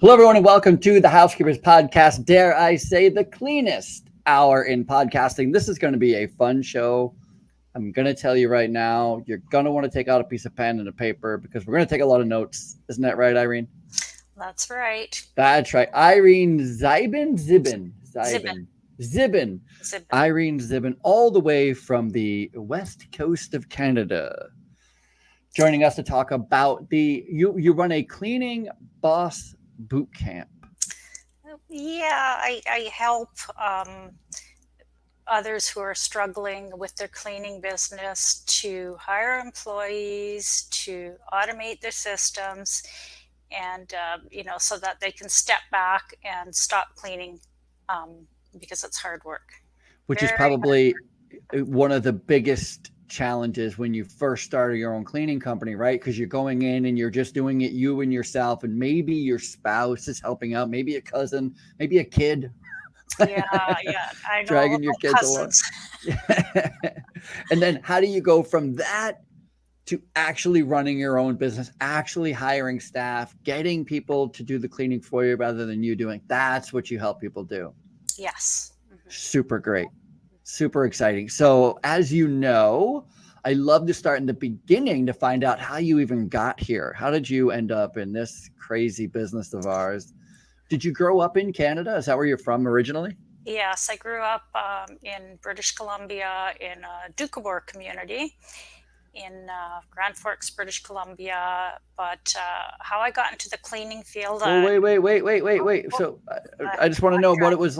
Hello, everyone, and welcome to the Housekeepers podcast. Dare I say, the cleanest hour in podcasting. This is going to be a fun show. I'm going to tell you right now, you're going to want to take out a piece of pen and a paper because we're going to take a lot of notes. Isn't that right, Irene? That's right. That's right. Irene Zibin. Zibin. Zibin. Zibin. Irene Zibin, all the way from the west coast of Canada, joining us to talk about you run a cleaning boss boot camp. Yeah, I help others who are struggling with their cleaning business to hire employees, to automate their systems, and so that they can step back and stop cleaning because it's hard work. Which is Very probably one of the biggest challenges when you first start your own cleaning company, right? Because you're going in and you're just doing it you and yourself, and maybe your spouse is helping out, maybe a cousin, maybe a kid. Yeah, I know. Dragging your kids along. Cousins. And then how do you go from that to actually running your own business, actually hiring staff, getting people to do the cleaning for you rather than you doing? That's what you help people do. Yes. Super great. Super exciting. So, as you know, I love to start in the beginning to find out how you even got here. How did you end up in this crazy business of ours? Did you grow up in Canada? Is that where you're from originally? Yes, I grew up in British Columbia in a Doukhobor community in Grand Forks, British Columbia. But how I got into the cleaning field, Well, wait. So I just want to know what it was.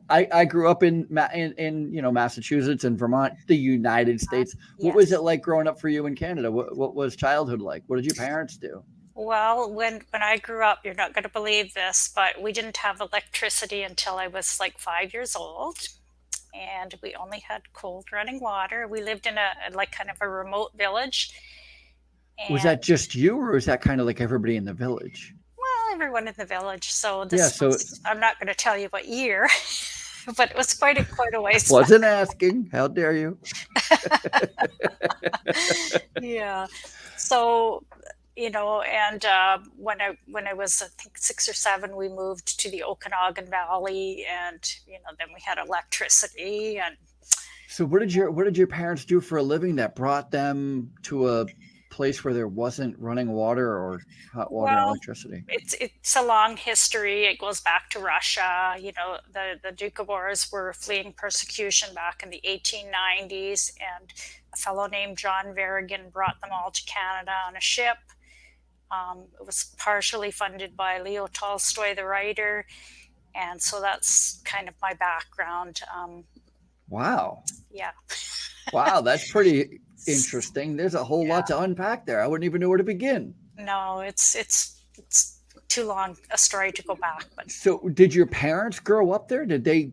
I grew up in Massachusetts and Vermont, the United States. What was yes. it like growing up for you in Canada? What was childhood like? What did your parents do? Well, when I grew up, you're not going to believe this, but we didn't have electricity until I was like 5 years old. And we only had cold running water. We lived in a like kind of a remote village. Was And that just you, or was that kind of like everybody in the village? well, everyone in the village. So Yeah. this So was, I'm not going to tell you what year, but it was quite a ways back. wasn't asking. How dare you? Yeah. So, and when I was, I think, 6 or 7, we moved to the Okanagan Valley, and then we had electricity, and So what did your parents do for a living that brought them to a place where there wasn't running water or hot water and well, electricity? it's a long history. It goes back to Russia. The Doukhobors were fleeing persecution back in the 1890s, and a fellow named John Verrigan brought them all to Canada on a ship. It was partially funded by Leo Tolstoy, the writer, and so that's kind of my background. Wow. Yeah. Wow, that's pretty interesting. There's a whole lot to unpack there. I wouldn't even know where to begin. No, it's too long a story to go back, but So did your parents grow up there? Did they?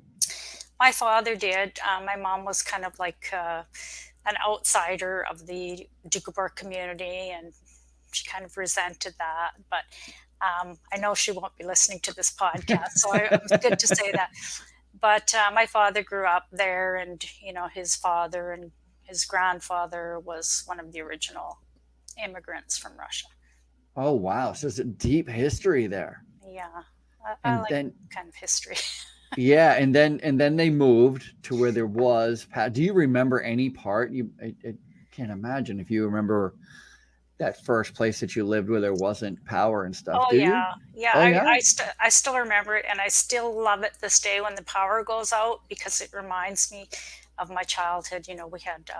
my father did. My mom was kind of like an outsider of the Doukhobor community, and she kind of resented that. But I know she won't be listening to this podcast, so it's good to say that. But my father grew up there, and his father and his grandfather was one of the original immigrants from Russia. Oh, wow. So it's a deep history there. Yeah, I And like then kind of history. yeah, and then they moved to where there was. Do you remember any part? I can't imagine if you remember that first place that you lived where there wasn't power and stuff. Oh Do you? yeah, yeah. Oh yeah. I still remember it, and I still love it this day when the power goes out because it reminds me of my childhood. We had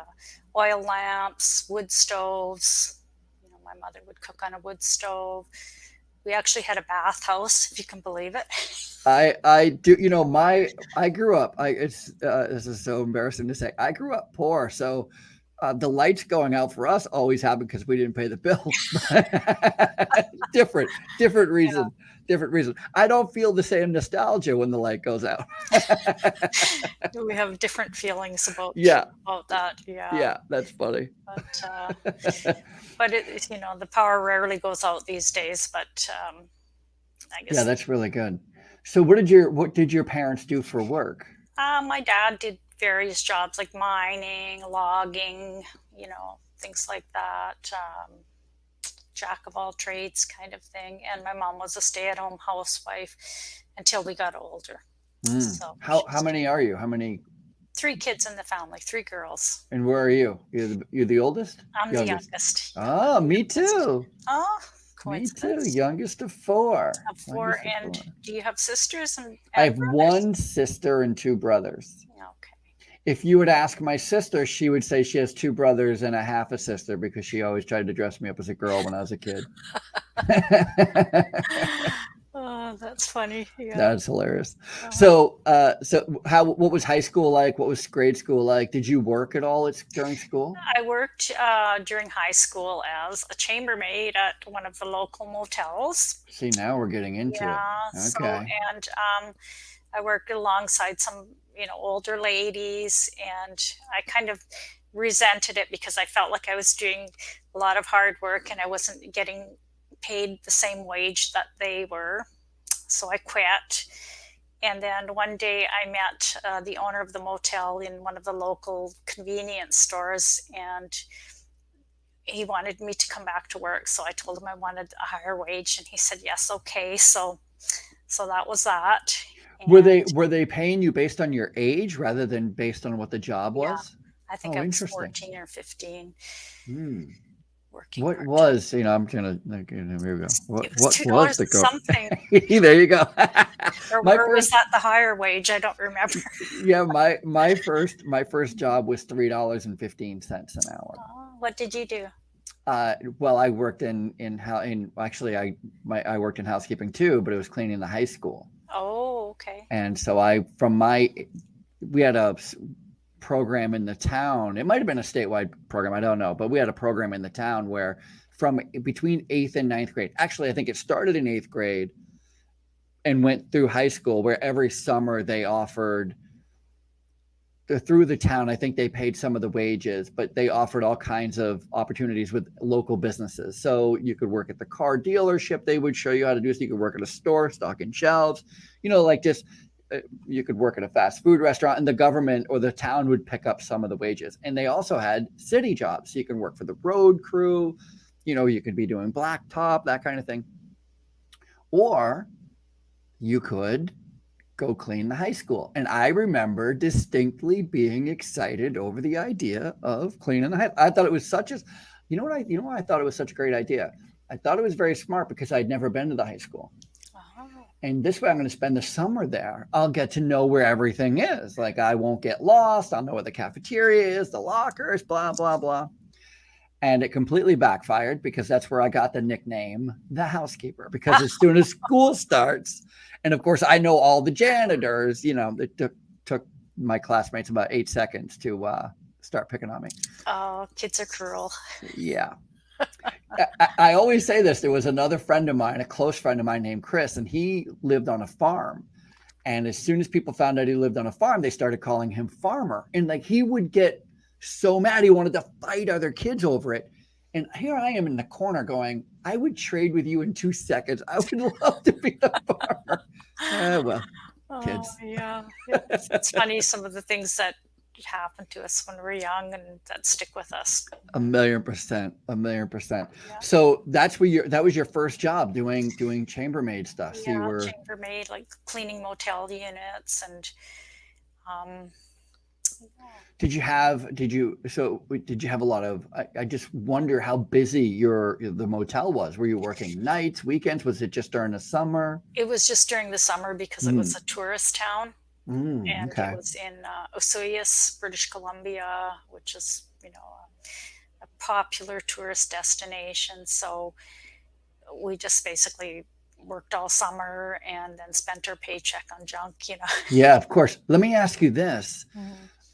oil lamps, wood stoves. My mother would cook on a wood stove. We actually had a bathhouse, if you can believe it. I do. I grew up. This is so embarrassing to say. I grew up poor, so the lights going out for us always happened because we didn't pay the bill. Different Yeah. reason. Different reason. I don't feel the same nostalgia when the light goes out. We have different feelings about Yeah, that. Yeah, yeah, that's funny. but the power rarely goes out these days. But I Yeah, guess that's really good. So what did your parents do for work? my dad did various jobs like mining, logging, things like that. jack of all trades kind of thing. And my mom was a stay-at-home housewife until we got older. So How many are you? How many? 3 kids in the family, 3 girls. And where are you? You're the oldest? I'm the youngest. Oh, me too. Oh, Me too. coincidence. Youngest of 4. Of 4. And do you have sisters and I have brothers? 1 sister and 2 brothers. Okay. If you would ask my sister, she would say she has 2 brothers and a half a sister because she always tried to dress me up as a girl when I was a kid. Oh, that's funny. Yeah. That's hilarious. So what was high school like? What was grade school like? Did you work at all during school? I worked during high school as a chambermaid at one of the local motels. See, now we're getting into it. Okay. So, and I worked alongside some, older ladies, and I kind of resented it because I felt like I was doing a lot of hard work and I wasn't getting paid the same wage that they were. So I quit. And then one day I met the owner of the motel in one of the local convenience stores, and he wanted me to come back to work. So I told him I wanted a higher wage, and he said, yes, okay. So that was that. And were they paying you based on your age rather than based on what the job was? I think I was 14 or 15. Working what hard. Was I'm gonna here we go. What was the something? There you go. or was that the higher wage? I don't remember. Yeah, my first job was $3.15 an hour. Oh, what did you do? Well, I worked actually I worked in housekeeping too, but it was cleaning the high school. Oh, okay. And so we had a program in the town. It might have been a statewide program, I don't know, but we had a program in the town where from between 8th and 9th grade, actually I think it started in 8th grade and went through high school, where every summer they offered through the town. I think they paid some of the wages, but they offered all kinds of opportunities with local businesses. So you could work at the car dealership. They would show you how to do so. You could work at a store, stocking shelves, you could work at a fast food restaurant, and the government or the town would pick up some of the wages. And they also had city jobs. So you can work for the road crew, you could be doing blacktop, that kind of thing. Or you could go clean the high school. And I remember distinctly being excited over the idea of cleaning the high school. I thought it was I thought it was such a great idea. I thought it was very smart because I'd never been to the high school. And this way I'm going to spend the summer there. I'll get to know where everything is. Like, I won't get lost. I'll know where the cafeteria is, the lockers, blah, blah, blah. And it completely backfired because that's where I got the nickname, the housekeeper, because as soon as school starts, and of course I know all the janitors, it took my classmates about 8 seconds to start picking on me. Oh, kids are cruel. Yeah. I always say this. There was another friend of mine, a close friend of mine named Chris, and he lived on a farm. And as soon as people found out he lived on a farm, they started calling him Farmer. And he would get so mad. He wanted to fight other kids over it. And here I am in the corner going, I would trade with you in 2 seconds. I would love to be the farmer. Kids. Yeah. It's funny, some of the things that happen to us when we're young and that stick with us. 1,000,000%. Yeah. So that was your first job doing chambermaid stuff. So you were chambermaid, like cleaning motel units and Did you have a lot of, I just wonder how busy the motel was. Were you working nights, weekends? Was it just during the summer? It was just during the summer because it was a tourist town. And it was in Osoyoos, British Columbia, which is, a popular tourist destination. So we just basically worked all summer and then spent our paycheck on junk, Yeah, of course. Let me ask you this.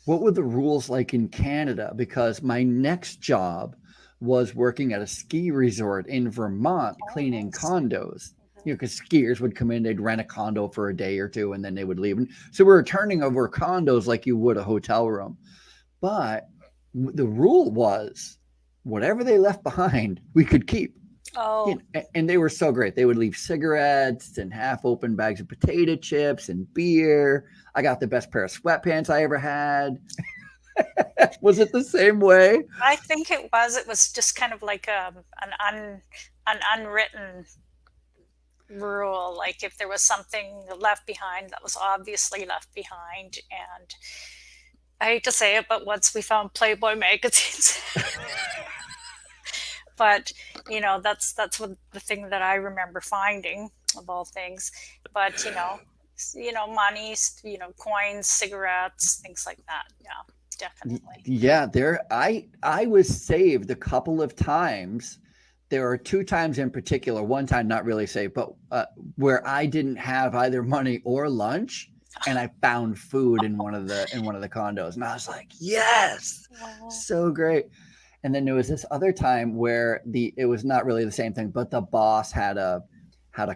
What were the rules like in Canada? Because my next job was working at a ski resort in Vermont, cleaning condos. Because skiers would come in, they'd rent a condo for a day or two, and then they would leave. And so we were turning over condos like you would a hotel room. But the rule was whatever they left behind, we could keep. And they were so great. They would leave cigarettes and half open bags of potato chips and beer. I got the best pair of sweatpants I ever had. Was it the same way? I think it was. It was just kind of like an unwritten rule. Like if there was something left behind, that was obviously left behind. And I hate to say it, but once we found Playboy magazines, but that's what the thing that I remember finding of all things. But money, coins, cigarettes, things like that. Yeah, definitely. Yeah, I was saved a couple of times. There are two times in particular, one time not really saved, but where I didn't have either money or lunch, and I found food in one of the condos, and I was like, yes, Oh, so great. And then there was this other time where it was not really the same thing, but the boss had a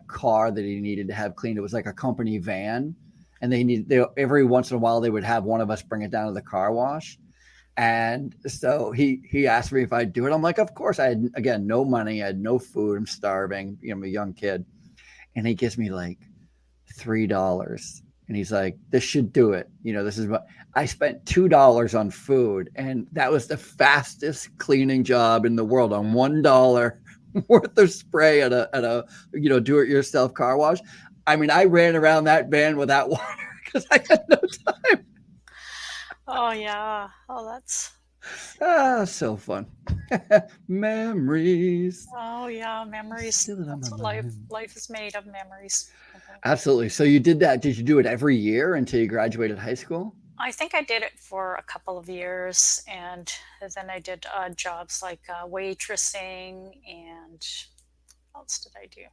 car that he needed to have cleaned. It was like a company van, and every once in a while they would have one of us bring it down to the car wash. And so he asked me if I'd do it. I'm like, of course. I had, again, no money. I had no food. I'm starving. I'm a young kid. And he gives me like $3. And he's like, this should do it. This is what I spent $2 on food. And that was the fastest cleaning job in the world on $1 worth of spray at a do-it-yourself car wash. I mean, I ran around that van without water because I had no time. oh yeah. Oh, that's. So fun. Memories. Oh yeah, memories. Still on That's my what mind. life is made of, memories. Mhm. Absolutely. So you did that. Did you do it every year until you graduated high school? I think I did it for a couple of years, and then I did jobs like waitressing, and what else did I do?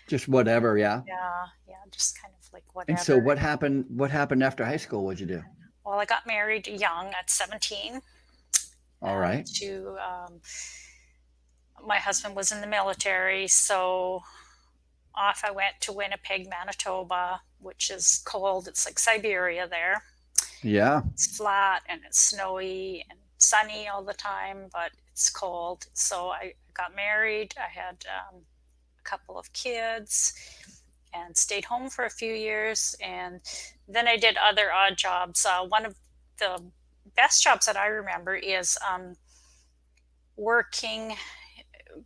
Just whatever, yeah. Yeah, yeah, just kind of like And so whatever. what happened? What happened after high school? What'd you do? Well, I got married young at 17 All right. to my husband was in the military, so off I went to Winnipeg, Manitoba, which is cold. It's like Siberia there. Yeah. It's flat and it's snowy and sunny all the time, but it's cold. So I got married. I had a couple of kids and stayed home for a few years. And then I did other odd jobs. One of the best jobs that I remember is working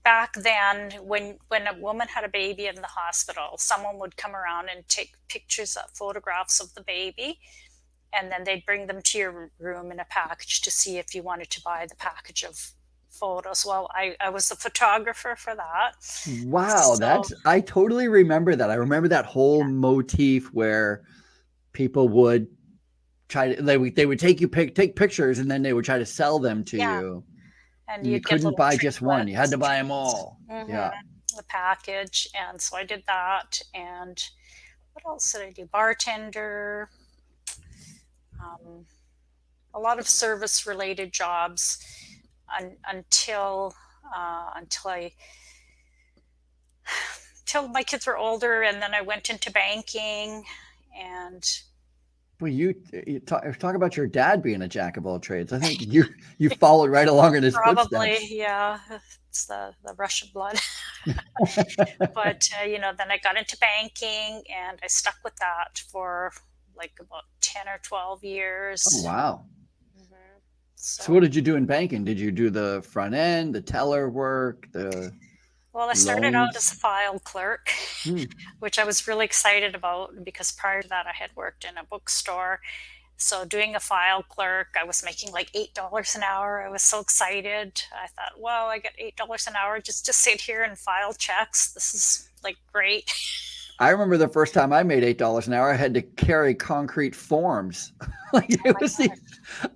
back then when a woman had a baby in the hospital. Someone would come around and take pictures of photographs of the baby, and then they'd bring them to your room in a package to see if you wanted to buy the package of photos. Well, I was the photographer for that. Wow. So I totally remember that. I remember that whole motif where people would they would take pictures, and then they would try to sell them to yeah, you. and And you you'd get couldn't little buy just one. You had trinkets, to buy them all. hmm Yeah. the package. And so I did that. And what else did I do? Bartender, um, a lot of service related jobs until I till my kids were older, and then I went into banking. And Well, you talk about your dad being a jack of all trades. I think you followed right along in his probably, footsteps. yeah, it's the Russian blood. But then I got into banking, and I stuck with that for like about 10 or 12 Oh, years. wow. hmm So what So, did you do in banking? Did you do the front end, the teller work, the well, I started out as a loans? file clerk, Hmm. which I was really excited about because prior to that, I had worked in a bookstore. So, doing a file clerk, I was making like $8 an hour. I was so excited. I thought, well, I get $8 an hour just to sit here and file checks. This is like great. I remember the first time I made $8 an hour, I had to carry concrete forms. Like Oh it my was the, God.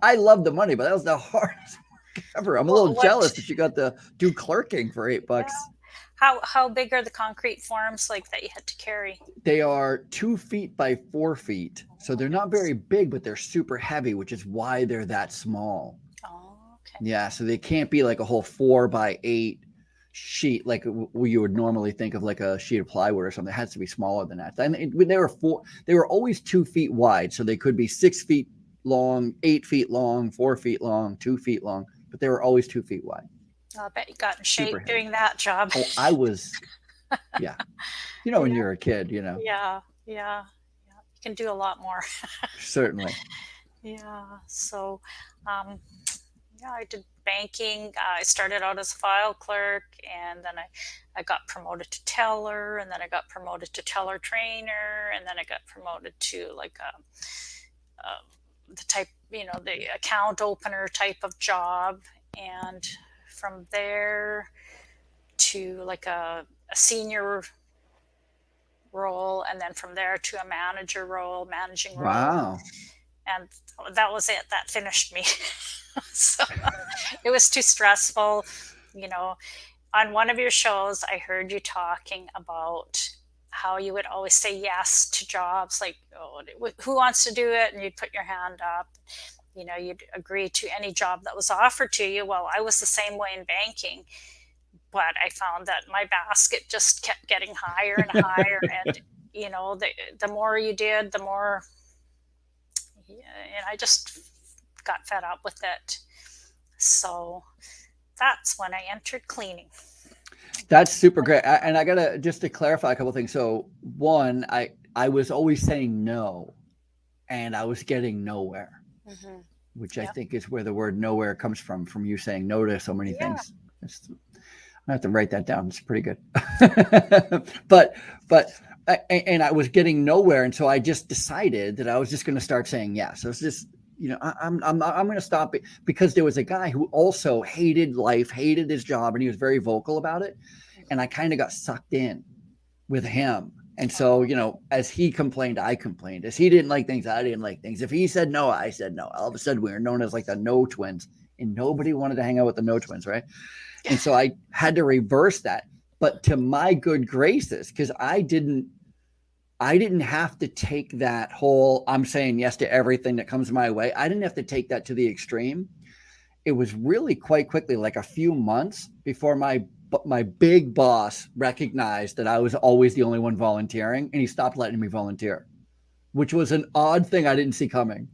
I loved the money, but that was the hardest work ever. I'm a little What? jealous that you got to do clerking for Yeah. $8. How big are the concrete forms like that you had to carry? They are 2 feet by 4 feet. Oh So my they're not goodness. very big, but they're super heavy, which is why they're that small. Oh, okay. Yeah. So they can't be like a whole 4 by 8 sheet like you would normally think of like a sheet of plywood or something. It has to be smaller than that. And they were always 2 feet wide. So they could be 6 feet long, 8 feet long, 4 feet long, 2 feet long, but they were always 2 feet wide. I bet you got in Super shape heavy. doing that job. Oh, I was, yeah. When Yeah, you're a kid, yeah, yeah, yeah. You can do a lot more. certainly. Yeah. So, um, yeah, I did banking. I started out as a file clerk, and then I got promoted to teller, and then I got promoted to teller trainer, and then I got promoted to like the type, the account opener type of job. And from there to like a senior role, and then from there to a managing role. Wow. And that was it. That finished me. So it was too stressful. You know, on one of your shows, I heard you talking about how you would always say yes to jobs like, oh, who wants to do it? And you'd put your hand up. You'd agree to any job that was offered to you. Well, I was the same way in banking, but I found that my basket just kept getting higher and higher. And, the more you did, the more, and I just got fed up with it. So that's when I entered cleaning. That's super great. And I gotta just to clarify a couple things. So one, I was always saying no, and I was getting nowhere, Mm-hmm. which I Yep. think is where the word nowhere comes from you saying no to so many Yeah. things. I have to write that down. It's pretty good. but and I was getting nowhere, and so I just decided that I was just going to start saying yes. I was just, I'm going to stop it because there was a guy who also hated life, hated his job, and he was very vocal about it. And I kind of got sucked in with him. And so, Oh, as he complained, I complained. As he didn't like things, I didn't like things. If he said no, I said no. All of a sudden, we were known as like the no twins, and nobody wanted to hang out with the no twins, right? And so I had to reverse that. But to my good graces, because I didn't have to take that whole I'm saying yes to everything that comes my way. I didn't have to take that to the extreme. It was really quite quickly, like a few months before my big boss recognized that I was always the only one volunteering, and he stopped letting me volunteer, which was an odd thing I didn't see coming.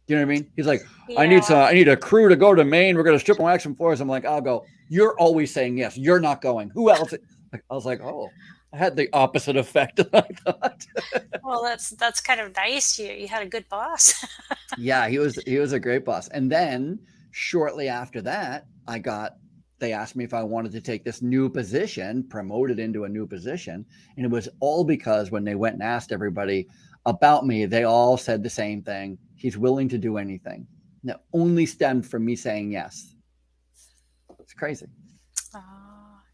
Do you know what I mean? He's like, yeah. I need a crew to go to Maine. We're gonna strip and wax some floors. I'm like, I'll go. You're always saying yes. You're not going. Who else? Like, I was like, oh, I had the opposite effect than I thought. Well, that's kind of nice. You had a good boss. Yeah, he was a great boss. And then shortly after that, they asked me if I wanted to take this new position, promoted into a new position, and it was all because when they went and asked everybody about me, they all said the same thing. He's willing to do anything. And it only stemmed from me saying yes. It's crazy.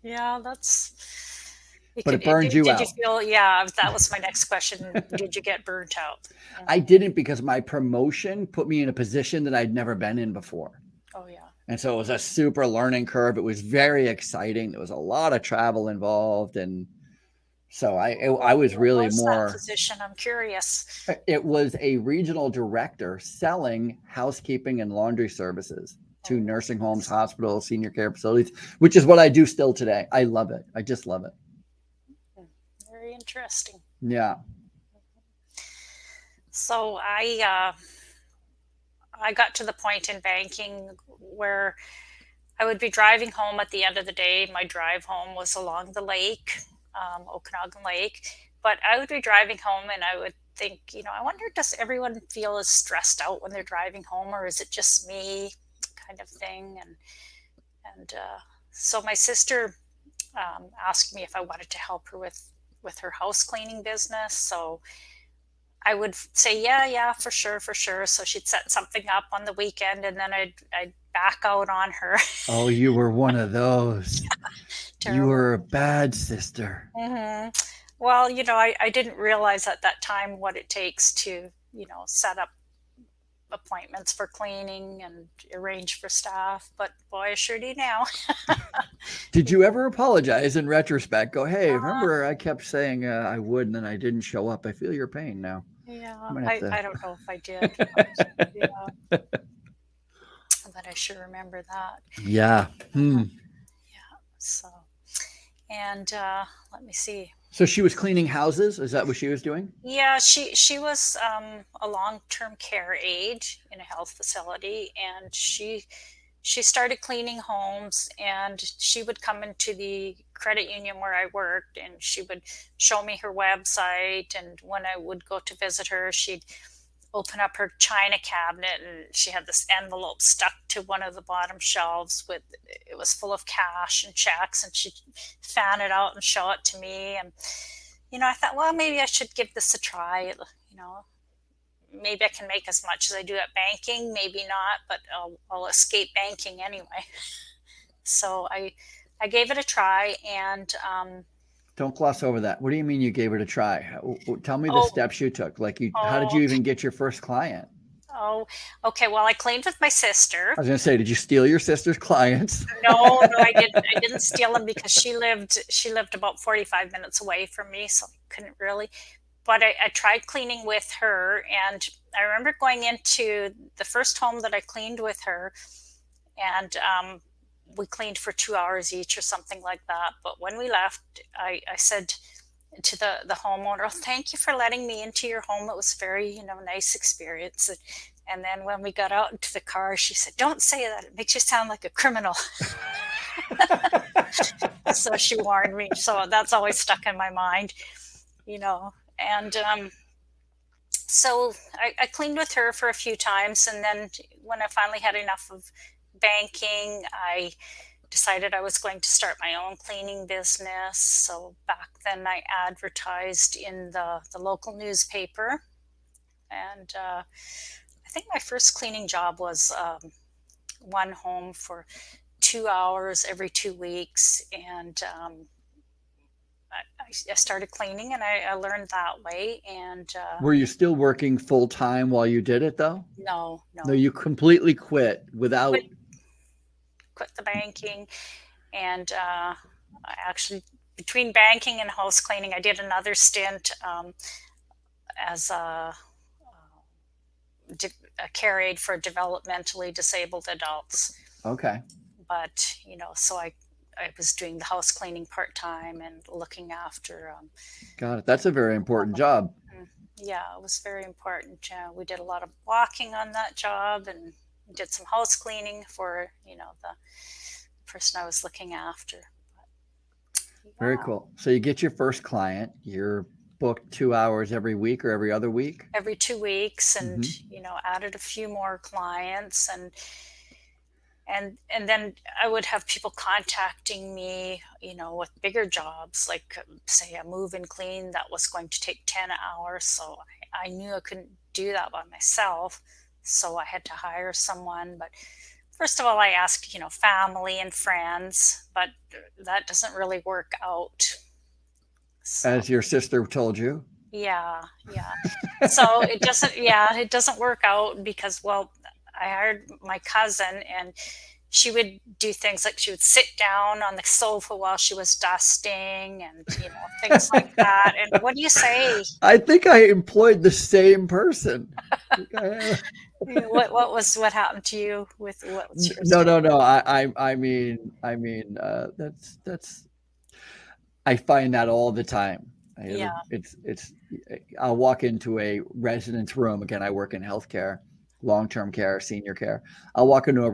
Yeah, you But could. it burned you Did you out. feel? Yeah, that was my next question. Did you get burnt out? I didn't because my promotion put me in a position that I'd never been in before. Oh yeah. And so it was a super learning curve. It was very exciting. There was a lot of travel involved. And so I was What really was that more, position? I'm curious. it was a regional director selling housekeeping and laundry services to Oh, nursing homes, hospitals, senior care facilities, which is what I do still today. I love it. I just love it. very interesting. Yeah. So I got to the point in banking where I would be driving home at the end of the day. My drive home was along the lake, Okanagan Lake. But I would be driving home and I would think, I wonder, does everyone feel as stressed out when they're driving home, or is it just me, kind of thing? And so my sister asked me if I wanted to help her with her house cleaning business. So I would say, yeah, for sure, for sure. So she'd set something up on the weekend, and then I'd back out on her. Oh, you were one of those. You Terrible. were a bad sister. Hmm. Well, I didn't realize at that time what it takes to, set up appointments for cleaning and arrange for staff. But boy, I sure do now. Did you ever apologize in retrospect? Go, hey, remember I kept saying I would, and then I didn't show up. I feel your pain now. Yeah, I'm gonna have I to. don't know if I did. Yeah, but I sure remember that. Yeah. Uh, yeah. So, and let me see. So she was cleaning houses. Is that what she was doing? Yeah, she was a long-term care aide in a health facility, and she started cleaning homes, and she would come into the credit union where I worked, and she would show me her website, and when I would go to visit her, she'd open up her china cabinet, and she had this envelope stuck to one of the bottom shelves with, it was full of cash and checks, and she'd fan it out and show it to me. And I thought, well, maybe I should give this a try. Maybe I can make as much as I do at banking, maybe not, but I'll escape banking anyway. So I gave it a try, and don't gloss over that. What do you mean you gave it a try? Tell me the oh, steps you took. Like, how did oh, you even get your first client? oh, okay. Well, I cleaned with my sister. I was going to say, did you steal your sister's clients? No, no, I didn't. I didn't steal them because she lived about 45 minutes away from me, so I couldn't really. But I tried cleaning with her, and I remember going into the first home that I cleaned with her, and we cleaned for 2 hours each or something like that. But when we left, I said to the homeowner, "Oh, thank you for letting me into your home. It was very, nice experience." And then when we got out into the car, she said, "Don't say that. It makes you sound like a criminal." So she warned me. So that's always stuck in my mind, And so I cleaned with her for a few times. And then when I finally had enough of banking, I decided I was going to start my own cleaning business. So back then I advertised in the local newspaper. And I think my first cleaning job was one home for 2 hours every 2 weeks. And I started cleaning, and I learned that way. And were you still working full time while you did it, though? No. No, you completely quit without. Quit the banking, and I actually, between banking and house cleaning, I did another stint as a care aide for developmentally disabled adults. Okay. But so I was doing the house cleaning part time and looking after. Got it. That's a very important job. Yeah, it was very important. We did a lot of walking on that job, and did some house cleaning for the person I was looking after. But, yeah. Very cool. So you get your first client. You're booked 2 hours every week or every other week? Every 2 weeks, and added a few more clients, and then I would have people contacting me, with bigger jobs, like say a move and clean that was going to take 10 hours. So I knew I couldn't do that by myself. So I had to hire someone. But first of all, I asked, family and friends, but that doesn't really work out. So, as your sister told you? Yeah. So it doesn't work out because, well, I hired my cousin, and she would do things like she would sit down on the sofa while she was dusting, and things like that. And what do you say? I think I employed the same person. What happened to you with what's your No. I mean, that's. I find that all the time. Yeah. It's. I'll walk into a residence room. Again, I work in healthcare, long-term care, senior care. I'll walk into a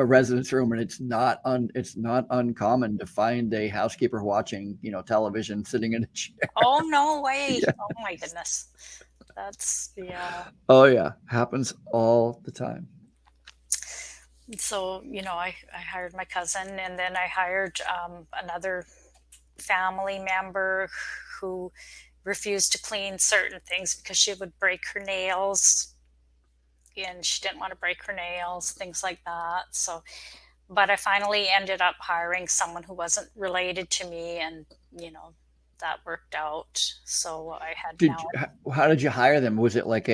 residence room, and it's not uncommon to find a housekeeper watching, television, sitting in a chair. Oh, no way. Yeah. Oh my goodness. That's, yeah. Oh yeah. Happens all the time. So, I hired my cousin, and then I hired another family member who refused to clean certain things because she would break her nails, and she didn't want to break her nails, things like that. So, but I finally ended up hiring someone who wasn't related to me, and that worked out. So I had how did you hire them? Was it like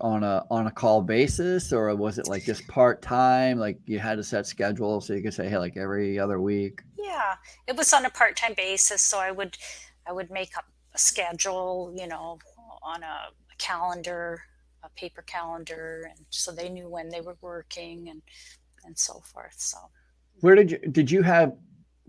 on a call basis, or was it like just part-time, like you had a set schedule so you could say, hey, like every other week? Yeah, it was on a part-time basis. So I would make up a schedule, on a calendar, a paper calendar, and so they knew when they were working, and so forth. So where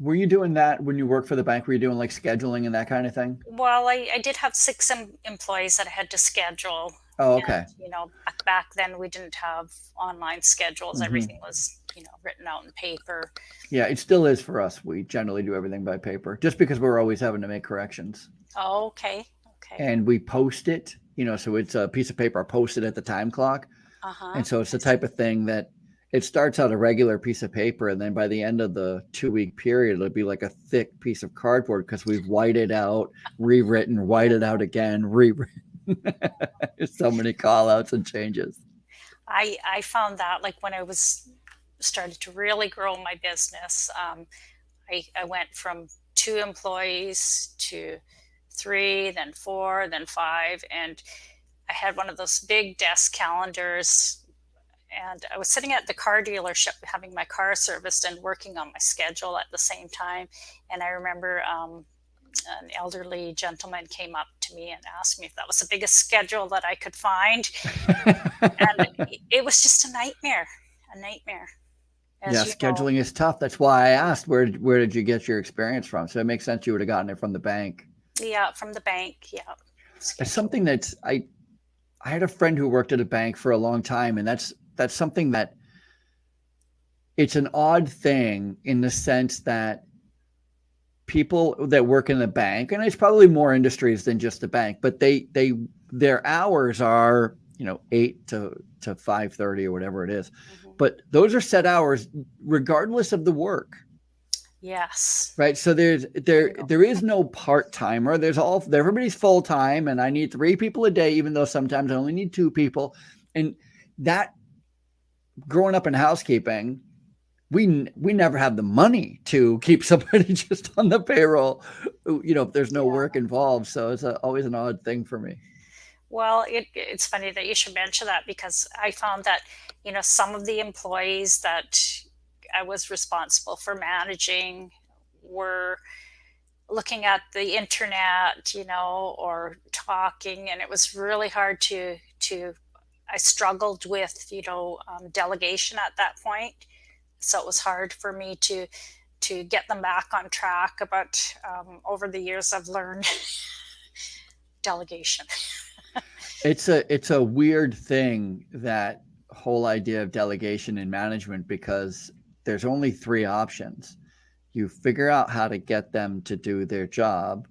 were you doing that when you worked for the bank? Were you doing like scheduling and that kind of thing? Well, I did have 6 employees that I had to schedule. Oh, okay. And, back then we didn't have online schedules. Mm-hmm. Everything was, written out in paper. Yeah, it still is for us. We generally do everything by paper, just because we're always having to make corrections. Oh, okay. Okay. and we post it, so it's a piece of paper posted at the time clock. Uh-huh. And so it's I the see. type of thing that it starts out a regular piece of paper, and then by the end of the 2-week period, it'll be like a thick piece of cardboard because we've whited out, rewritten, whited out again, rewritten. So many call outs and changes. I found that like when I was started to really grow my business, I went from 2 employees to 3, then 4, then 5, and I had one of those big desk calendars. And I was sitting at the car dealership having my car serviced and working on my schedule at the same time. And I remember an elderly gentleman came up to me and asked me if that was the biggest schedule that I could find. And it was just a nightmare, Yeah, as you know. scheduling is tough. That's why I asked where did you get your experience from? So it makes sense you would have gotten it from the bank. Yeah, from the bank. Yeah, It's schedule. something that's I had a friend who worked at a bank for a long time, and that's something that it's an odd thing in the sense that people that work in the bank, and it's probably more industries than just the bank, but their hours are 8 to 5:30 or whatever it is, Hmm. but those are set hours regardless of the work. Yes. Right. So Brutal. there is no part timer. Everybody's full time, and I need 3 people a day, even though sometimes I only need 2 people. And that, growing up in housekeeping, we never have the money to keep somebody just on the payroll, if there's no Yeah. work involved. So it's always an odd thing for me. Well, it's funny that you should mention that because I found that, some of the employees that I was responsible for managing were looking at the internet, or talking, and it was really hard to. I struggled with, delegation at that point, so it was hard for me to get them back on track. But over the years, I've learned delegation. It's a weird thing, that whole idea of delegation in management, because there's only 3 options. You figure out how to get them to do their job,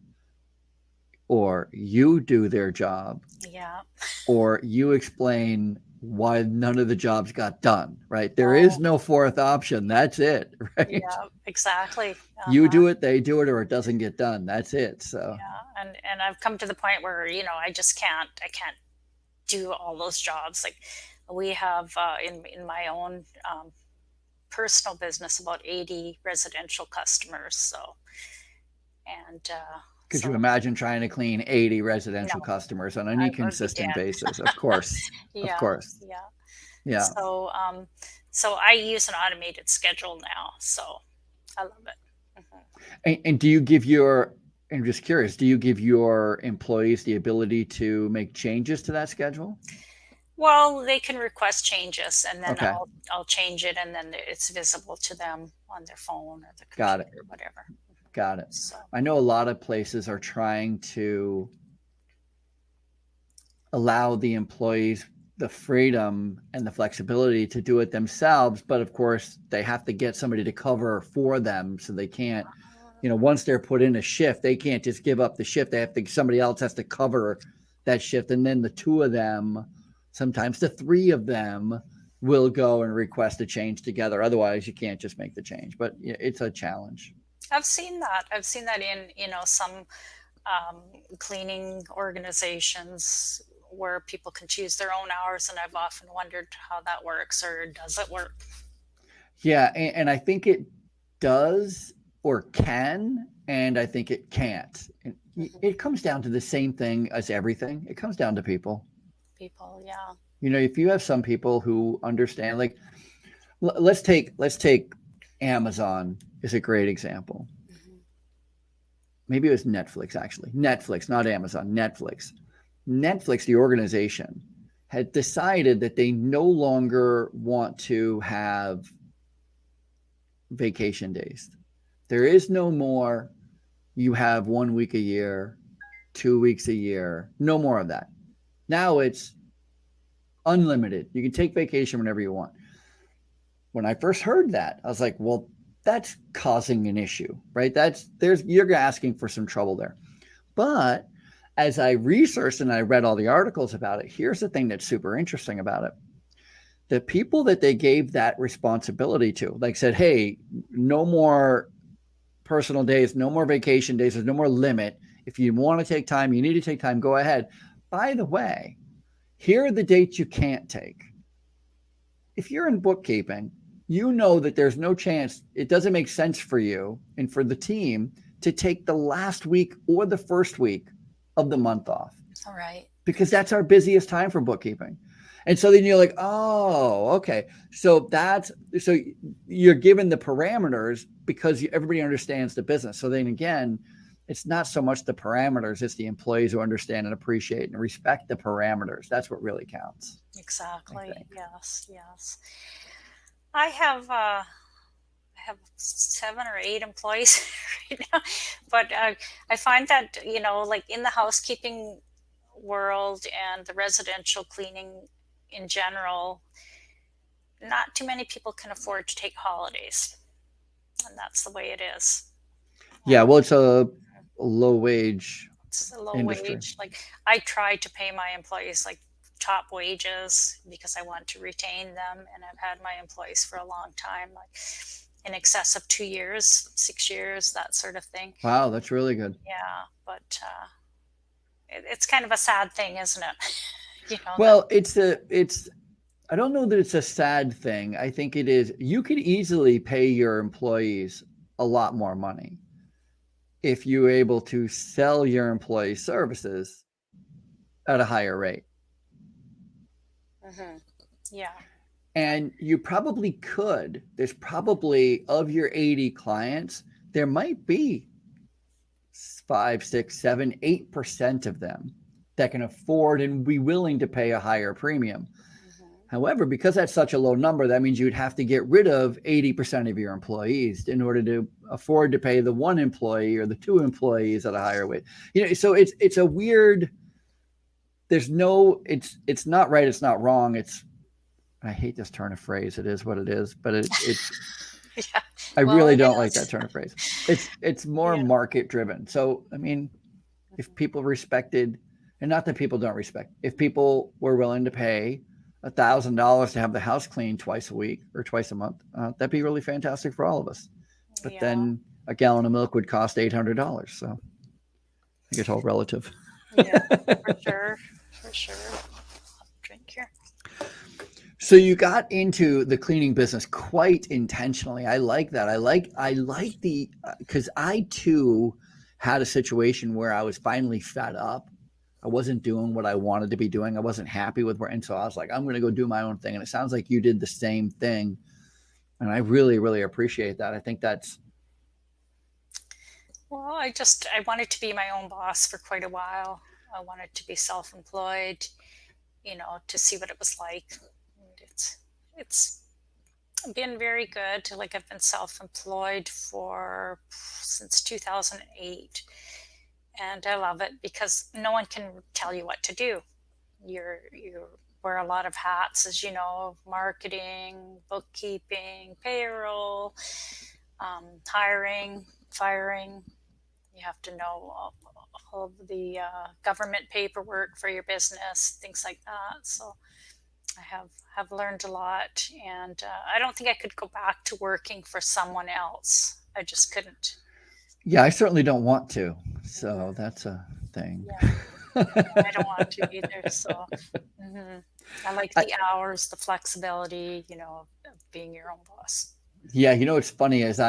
or you do their job, Yeah. or you explain why none of the jobs got done, right? There is Oh, no fourth option. That's it, right? yeah, exactly. You Uh-huh. do it, they do it, or it doesn't get done. That's it. So, Yeah. And I've come to the point where, I can't do all those jobs. Like we have in my own personal business about 80 residential customers. So and could you so imagine trying to clean 80 no, residential customers on any I would be consistent dead. basis? Of course. Of Yeah, course. yeah. Yeah. So I use an automated schedule now. So I love it. Mhm. And do you give your, I'm just curious, do you give your employees the ability to make changes to that schedule? Well, they can request changes, and then Okay. I'll change it, and then it's visible to them on their phone or the Got it. computer, whatever. Got it. So I know a lot of places are trying to allow the employees the freedom and the flexibility to do it themselves, but of course they have to get somebody to cover for them, so they can't, once they're put in a shift, they can't just give up the shift. They have to, somebody else has to cover that shift, and then the 2 of them, sometimes the 3 of them, will go and request a change together. Otherwise you can't just make the change, but it's a challenge. I've seen that. I've seen that in some cleaning organizations where people can choose their own hours, and I've often wondered how that works, or does it work? Yeah, and I think it does, or can, and I think it can't. Mhm. It comes down to the same thing as everything. It comes down to people. People, yeah. If you have some people who understand, like, let's take Amazon is a great example. Mhm. Maybe it was Netflix, actually. Netflix, not Amazon. Netflix, the organization, had decided that they no longer want to have vacation days. There is no more, you have 1 week a year, 2 weeks a year, no more of that. Now it's unlimited. You can take vacation whenever you want. When I first heard that, I was like, well, that's causing an issue, right? You're asking for some trouble there. But as I researched and I read all the articles about it, here's the thing that's super interesting about it. The people that they gave that responsibility to, like said, hey, no more personal days, no more vacation days, there's no more limit. If you want to take time, you need to take time, go ahead. By the way, here are the dates you can't take. If you're in bookkeeping, you know that there's no chance, it doesn't make sense for you and for the team to take the last week or the first week of the month off. All right. Because that's our busiest time for bookkeeping. And so then you're like, oh, okay. So you're given the parameters because everybody understands the business. So then again, it's not so much the parameters, it's the employees who understand and appreciate and respect the parameters. That's what really counts. Exactly. Yes. Yes. I have 7 or 8 employees right now, but I find that, like in the housekeeping world and the residential cleaning in general, not too many people can afford to take holidays, and that's the way it is. Yeah, well, it's a low wage It's a low industry. wage. Like, I try to pay my employees like top wages because I want to retain them, and I've had my employees for a long time, like in excess of 2 years, 6 years, that sort of thing. Wow, that's really good. Yeah, but it's kind of a sad thing, isn't it? Well, I don't know that it's a sad thing. I think it is. You could easily pay your employees a lot more money if you're able to sell your employee services at a higher rate. Mm-hmm. Yeah. And you probably could. There's probably, of your 80 clients, there might be 5, 6, 7, 8% of them that can afford and be willing to pay a higher premium. However, because that's such a low number, that means you'd have to get rid of 80% of your employees in order to afford to pay the one employee or the 2 employees at a higher rate. So it's a weird. It's not right. It's not wrong. I hate this turn of phrase. It is what it is, but it's. Yeah. I really don't like that turn of phrase. It's more market driven. So I mean, if people respected, and not that people don't respect, if people were willing to pay $1,000 to have the house cleaned twice a week or twice a month, that'd be really fantastic for all of us. But then a gallon of milk would cost $800. So I think it's all relative. Yeah, for sure. For sure. Drink here. So you got into the cleaning business quite intentionally. I like that. I like because I too had a situation where I was finally fed up. I wasn't doing what I wanted to be doing. I wasn't happy with and so I was like, I'm going to go do my own thing. And it sounds like you did the same thing. And I really, really appreciate that. I think that's. Well, I wanted to be my own boss for quite a while. I wanted to be self-employed, to see what it was like. And it's been very good. Like, I've been self-employed since 2008. And I love it because no one can tell you what to do. You wear a lot of hats, as you know, marketing, bookkeeping, payroll, hiring, firing. You have to know all of the government paperwork for your business, things like that. So I have learned a lot, and I don't think I could go back to working for someone else. I just couldn't. Yeah, I certainly don't want to. So that's a thing. Yeah. I don't want to either. So I like the hours, the flexibility, of being your own boss. Yeah, it's funny as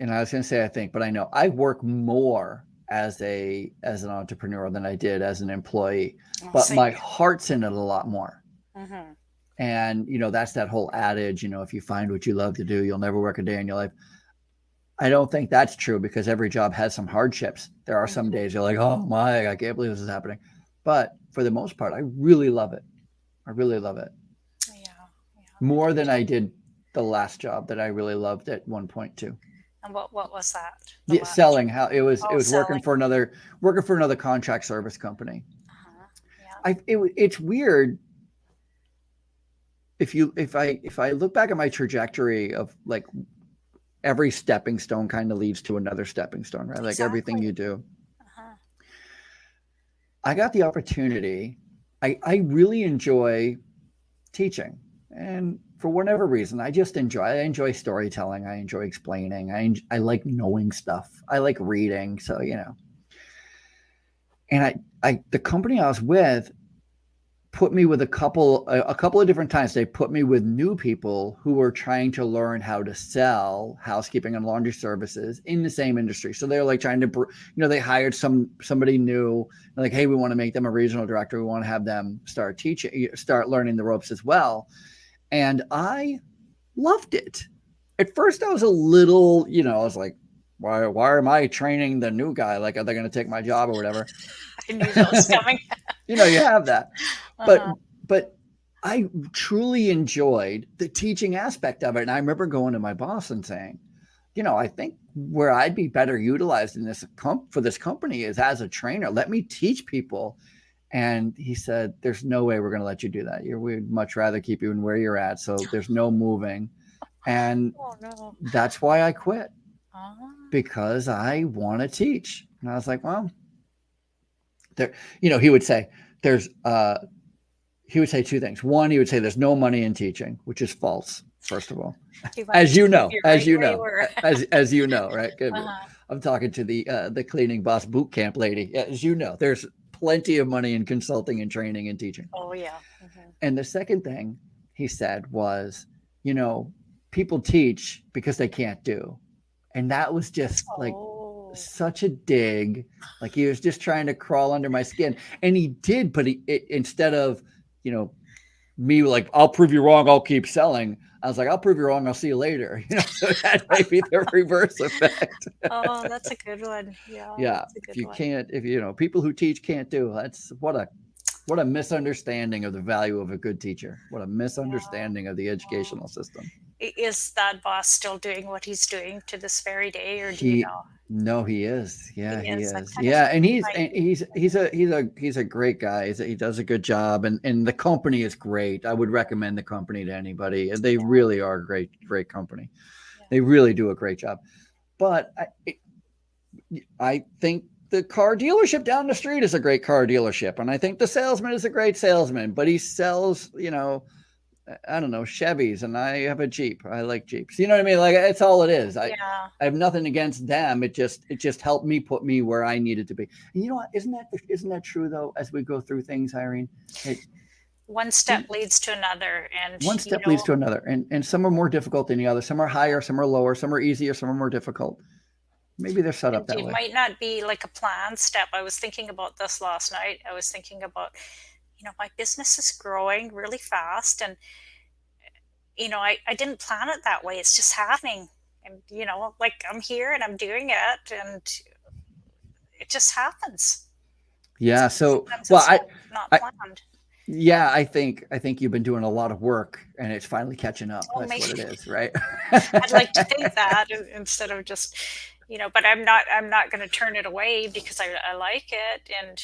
and I was going to say I think, but I know I work more as an entrepreneur than I did as an employee, but my heart's in it a lot more. Mm-hmm. And that's that whole adage. If you find what you love to do, you'll never work a day in your life. I don't think that's true because every job has some hardships. There are some days you're like, oh my, I can't believe this is happening. But for the most part, I really love it. I really love it. Yeah. More than I did the last job that I really loved at one point too. And what was that? Yeah, selling. How it was working for another contract service company. Yeah. It's weird. If I look back at my trajectory of like every stepping stone kind of leads to another stepping stone, right? Like everything you do. I got the opportunity. I really enjoy teaching. And for whatever reason, I enjoy storytelling. I enjoy explaining. I like knowing stuff. I like reading. So, and the company I was with put me with a couple of different times. They put me with new people who were trying to learn how to sell housekeeping and laundry services in the same industry. So they're like trying to, they hired somebody new, like, hey, we want to make them a regional director. We want to have them start learning the ropes as well. And I loved it. At first, I was a little, I was like, why am I training the new guy? Like, are they going to take my job or whatever? I knew that was coming. You have that. But Uh-huh. but I truly enjoyed the teaching aspect of it. And I remember going to my boss and saying, I think where I'd be better utilized in for this company is as a trainer. Let me teach people. And he said, there's no way we're going to let you do that. We'd much rather keep you in where you're at. So there's no moving. And Oh no. that's why I quit, Uh-huh. because I want to teach. And I was like, well, there, he would say, he would say two things. One, he would say there's no money in teaching, which is false, first of all. You wanted As to you keep know, you as right you where you know, were. as you know, right? Good. Uh-huh. I'm talking to the cleaning boss boot camp lady. As you know, there's plenty of money in consulting and training and teaching. Oh yeah. Mm-hmm. And the second thing he said was, people teach because they can't do. And that was just like Oh. such a dig. Like he was just trying to crawl under my skin. And he did, but instead of, me like, I'll prove you wrong, I'll keep selling. I was like, I'll prove you wrong, I'll see you later. So that might be the reverse effect. Oh, that's a good one. Yeah, Yeah. that's a If good you one. can't, if people who teach can't do, that's what a misunderstanding of the value of a good teacher. What a Yeah. misunderstanding of the Oh. educational system. Is that boss still doing what he's doing to this very day, or do you He know? No, he is. He Yeah, he is. I'm is. kind of Yeah, and fighting. he's a great guy. He does a good job, and the company is great. I would recommend the company to anybody. They really are a great company. Yeah. They really do a great job. But I think the car dealership down the street is a great car dealership, and I think the salesman is a great salesman. But he sells, I don't know, Chevys, and I have a Jeep. I like Jeeps. You know what I mean? Like it's all it is. Yeah. I have nothing against them. It just helped me put me where I needed to be. And you know what? Isn't that true though? As we go through things, Irene, it, One step leads to another, and one step leads to another, and some are more difficult than the other. Some are higher, some are lower, some are easier, some are more difficult. Maybe they're set up and that it way. might not be like a planned step. I was thinking about this last night. I was thinking about, my business is growing really fast, and I didn't plan it that way. It's just happening. And, like I'm here and I'm doing it, and it just happens. Yeah. So, Sometimes well, it's not I, planned. yeah, I think you've been doing a lot of work, and it's finally catching up. Oh, That's maybe what it is, right? I'd like to think that instead of just, but I'm not going to turn it away because I like it. And,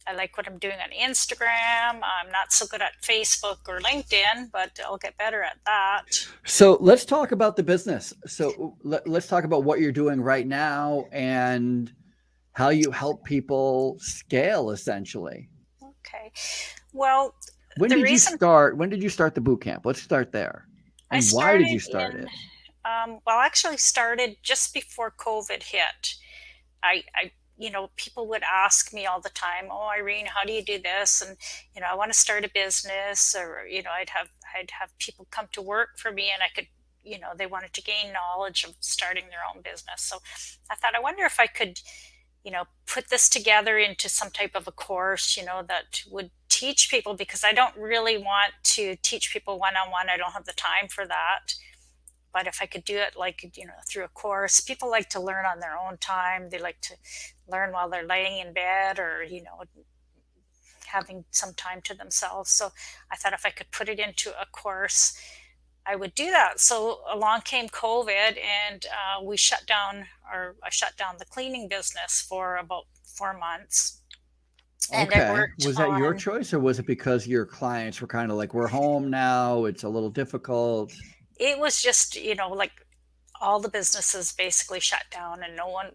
I like what I'm doing on Instagram. I'm not so good at Facebook or LinkedIn, but I'll get better at that. So let's talk about the business. So let's talk about what you're doing right now and how you help people scale, essentially. Okay. Well, When the did you reason start? When did you start the boot camp? Let's start there. I And why did started you start it? actually started just before COVID hit. People would ask me all the time, "Oh, Irene, how do you do this?" And I want to start a business, or I'd have people come to work for me, and I could, they wanted to gain knowledge of starting their own business. So I thought, I wonder if I could, put this together into some type of a course, that would teach people, because I don't really want to teach people one on one. I don't have the time for that. But if I could do it like, through a course, people like to learn on their own time. They like to learn while they're laying in bed, or, having some time to themselves. So I thought if I could put it into a course, I would do that. So along came COVID, and I shut down the cleaning business for about 4 months. And I Okay. worked Was that your on, choice, or was it because your clients were kind of like, we're home now, it's a little difficult? it was just, like all the businesses basically shut down, and no one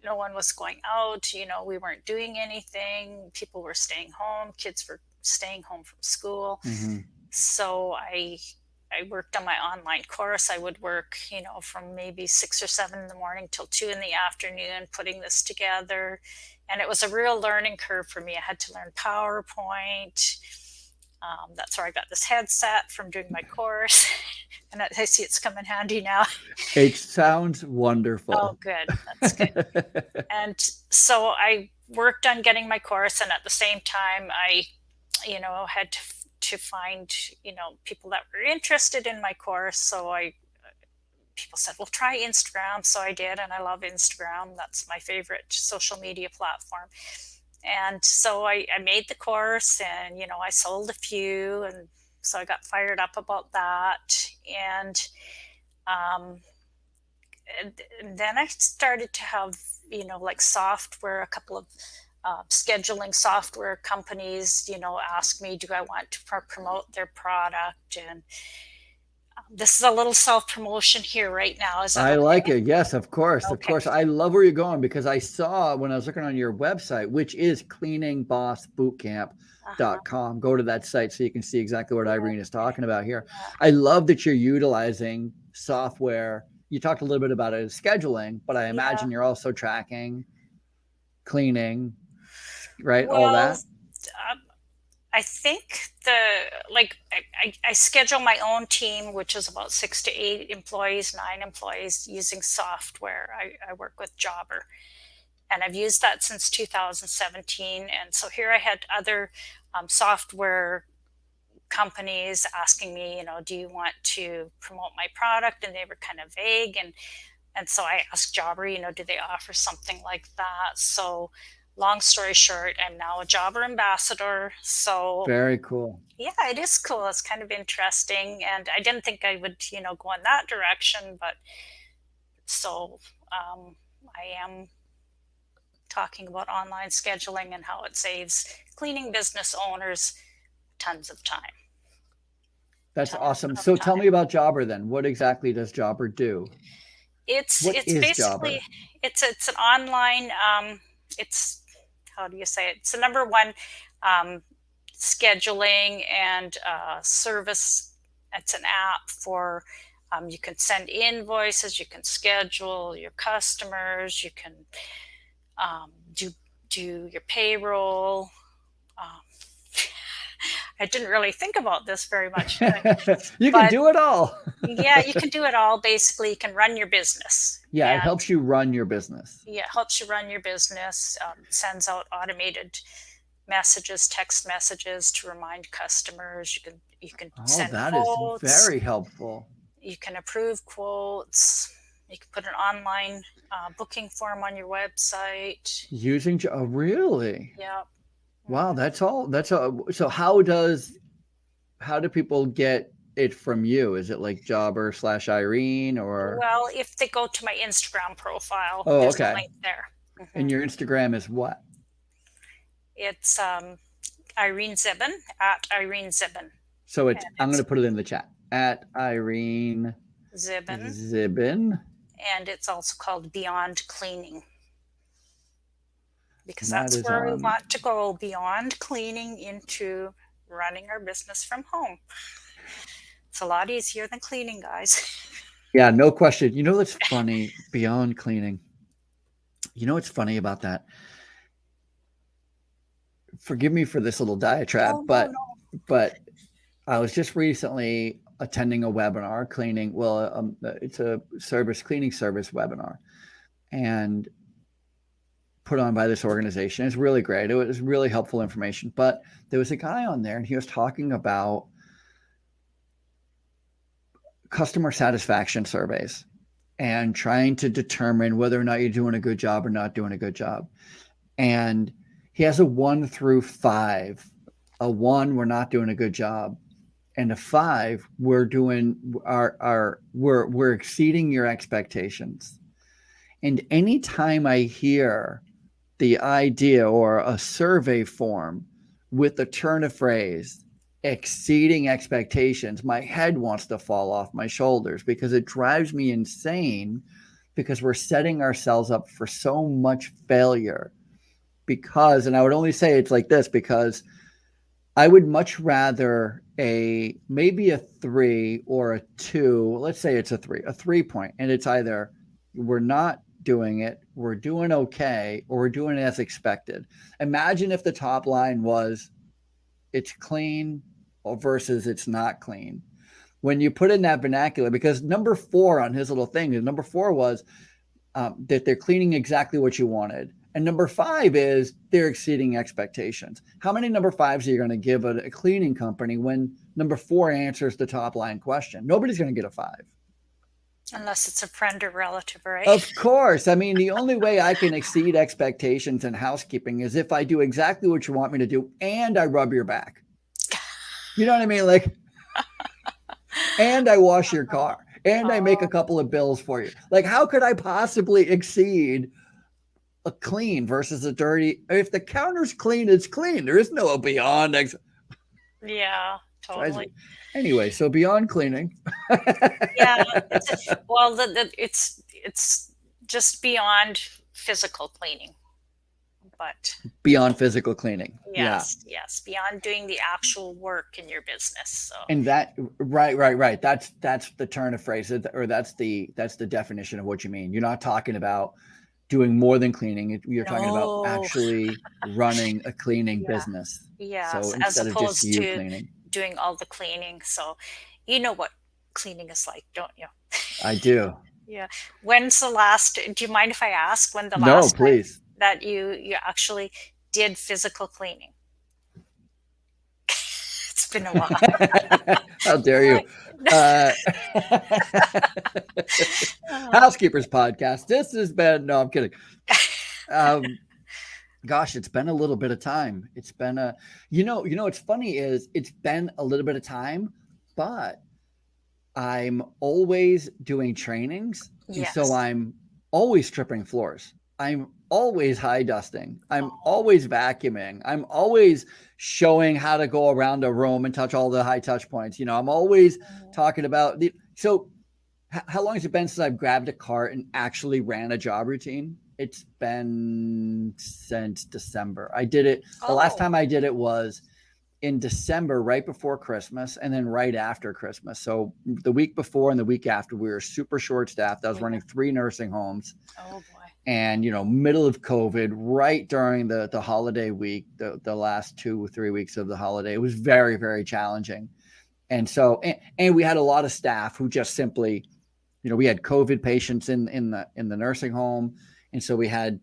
no one was going out. We weren't doing anything. People were staying home. Kids were staying home from school. Mm-hmm. So I worked on my online course. I would work, from maybe 6 or 7 in the morning till 2 in the afternoon, putting this together. And it was a real learning curve for me. I had to learn PowerPoint. That's where I got this headset from doing my course. And I see it's come in handy now. It sounds Oh, wonderful. good. That's good. And so I worked on getting my course. And at the same time, I, had to find, people that were interested in my course. So people said, well, try Instagram. So I did. And I love Instagram. That's my favorite social media platform. And so I made the course, and, I sold a few. And so I got fired up about that. Um, and then I started to have, like software, a couple of scheduling software companies, ask me, do I want to promote their product? And this is a little self-promotion here right now. Is that I okay? like it. Yes, of course. Of Okay. course. I love where you're going, because I saw when I was looking on your website, which is cleaningbossbootcamp.com. Go to that site so you can see exactly what Irene is talking about here. Yeah. I love that you're utilizing software. You talked a little bit about it as scheduling, but I imagine you're also tracking, cleaning, right? All Well, that. I think I schedule my own team, which is about 6 to 8 employees, 9 employees, using software. I work with Jobber, and I've used that since 2017. And so here I had other software companies asking me, do you want to promote my product? And they were kind of vague. And so I asked Jobber, do they offer something like that? So long story short, I'm now a Jobber ambassador. So Very cool. yeah, it is cool. It's kind of interesting. And I didn't think I would, go in that direction. But so I am talking about online scheduling and how it saves cleaning business owners tons of time. That's Tons awesome. of So tell time. me about Jobber then. What exactly does Jobber do? What It's is basically Jobber? it's an online it's how do you say it? It's the number one um, scheduling and service. It's an app for you can send invoices, you can schedule your customers, you can do your payroll. Um, I didn't really think about this very much, You can but do it all. yeah, you can do it all. Basically, you can run your business, Yeah, it and helps you run your business. yeah, it helps you run your business. Sends out automated messages, text messages to remind customers. You can Oh, send that is quotes. very helpful. You can approve quotes. You can put an online booking form on your website. Using, oh, really? Yeah. Wow, that's all. That's all. So how do people get it from you? Is it like Jobber/Irene or? Well, if they go to my Instagram profile, Oh, there's a okay. link there. And your Instagram is what? It's Irene Zibin, at Irene Zibin. So And I'm going it's to put it in the chat, at Irene Zibin. Zibin. And it's also called Beyond Cleaning, because And that that's is where we on. want to go, beyond cleaning into running our business from home. It's a lot easier than cleaning, guys. Yeah, no question. You know what's funny? Beyond cleaning. You know what's funny about that? Forgive me for this little diatribe, No. but I was just recently attending a webinar, cleaning. Well, it's a cleaning service webinar, and put on by this organization. It's really great. It was really helpful information. But there was a guy on there, and he was talking about customer satisfaction surveys and trying to determine whether or not you're doing a good job or not doing a good job. And he has a 1 through 5. A 1, we're not doing a good job, and a 5, we're exceeding your expectations. And anytime I hear the idea or a survey form with the turn of phrase exceeding expectations, my head wants to fall off my shoulders, because it drives me insane because we're setting ourselves up for so much failure. Because, and I would only say it's like this because I would much rather maybe a 3 or a 2. Let's say it's a 3 point, and it's either we're not doing it, we're doing okay, or we're doing it as expected. Imagine if the top line was it's clean versus it's not clean. When you put in that vernacular, because number 4 on his little thing, number 4 was that they're cleaning exactly what you wanted. And number 5 is they're exceeding expectations. How many number 5s are you going to give a cleaning company when number 4 answers the top line question? Nobody's going to get a 5. Unless it's a friend or relative, right? Of course. I mean, the only way I can exceed expectations in housekeeping is if I do exactly what you want me to do and I rub your back. You know what I mean? Like, and I wash your car and I make a couple of bills for you. Like, how could I possibly exceed a clean versus a dirty? If the counter's clean, it's clean. There is no beyond. Yeah, totally. Anyway, so beyond cleaning. Yeah, it's just beyond physical cleaning, but beyond physical cleaning. yes, beyond doing the actual work in your business. So, and that right. That's the turn of phrase, or that's the definition of what you mean. You're not talking about doing more than cleaning. You're talking about actually running a cleaning business. Yes, So as instead of just opposed you to cleaning. doing all the cleaning. So, you know what cleaning is like, don't you? I do. Yeah. When's the last? Do you mind if I ask when the No, last time please. that you actually did physical cleaning? It's been a while. How dare you? Housekeepers podcast. This has been, no, I'm kidding. Gosh, it's been a little bit of time. It's been what's funny is it's been a little bit of time, but I'm always doing trainings. Yes. And so I'm always stripping floors. I'm always high dusting. I'm always vacuuming. I'm always showing how to go around a room and touch all the high touch points. I'm always talking about so how long has it been since I've grabbed a cart and actually ran a job routine? It's been since December. I did it. The last time I did it was in December, right before Christmas, and then right after Christmas. So the week before and the week after, we were super short staffed. I was running 3 nursing homes. Oh boy. And, middle of COVID, right during the holiday week, the last 2 or 3 weeks of the holiday, it was very, very challenging. And so, and we had a lot of staff who just simply, we had COVID patients in the nursing home. And so we had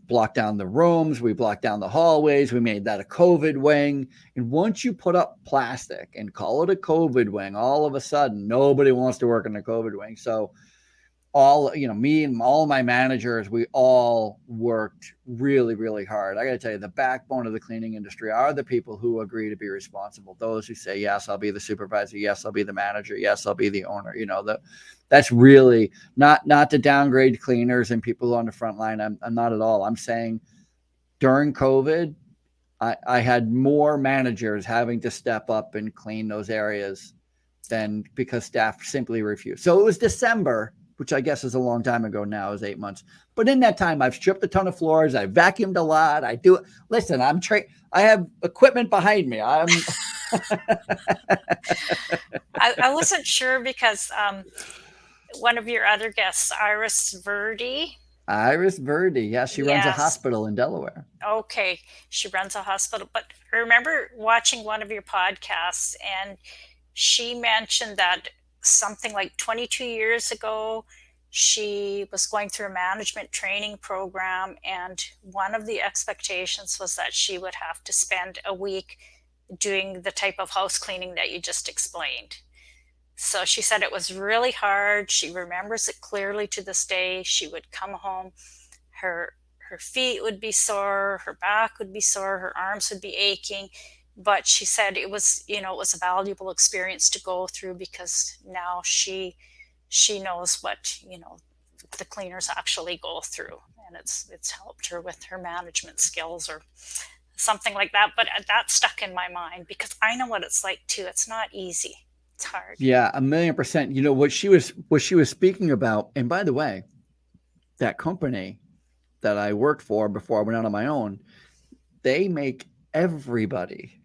blocked down the rooms, we blocked down the hallways, we made that a COVID wing. And once you put up plastic and call it a COVID wing, all of a sudden, nobody wants to work in the COVID wing. So me and all my managers, we all worked really, really hard. I got to tell you, the backbone of the cleaning industry are the people who agree to be responsible. Those who say, yes, I'll be the supervisor. Yes, I'll be the manager. Yes, I'll be the owner. That's really not to downgrade cleaners and people on the front line. I'm not at all. I'm saying during COVID, I had more managers having to step up and clean those areas than because staff simply refused. So it was December, which I guess is a long time ago now, it was 8 months. But in that time, I've stripped a ton of floors. I vacuumed a lot. I do. Listen, I have equipment behind me. I wasn't sure because one of your other guests, Iris Verdi. Yeah, she runs a hospital in Delaware. Okay, she runs a hospital. But I remember watching one of your podcasts, and she mentioned that something like 22 years ago, she was going through a management training program, and one of the expectations was that she would have to spend a week doing the type of house cleaning that you just explained. So she said it was really hard. She remembers it clearly to this day. She would come home, her feet would be sore, her back would be sore, her arms would be aching. But she said it was a valuable experience to go through because now she knows what, the cleaners actually go through, and it's helped her with her management skills or something like that. But that stuck in my mind because I know what it's like too. It's not easy. It's hard. Yeah, 1,000,000%. You know what she was speaking about, and by the way, that company that I worked for before I went out on my own, they make everybody.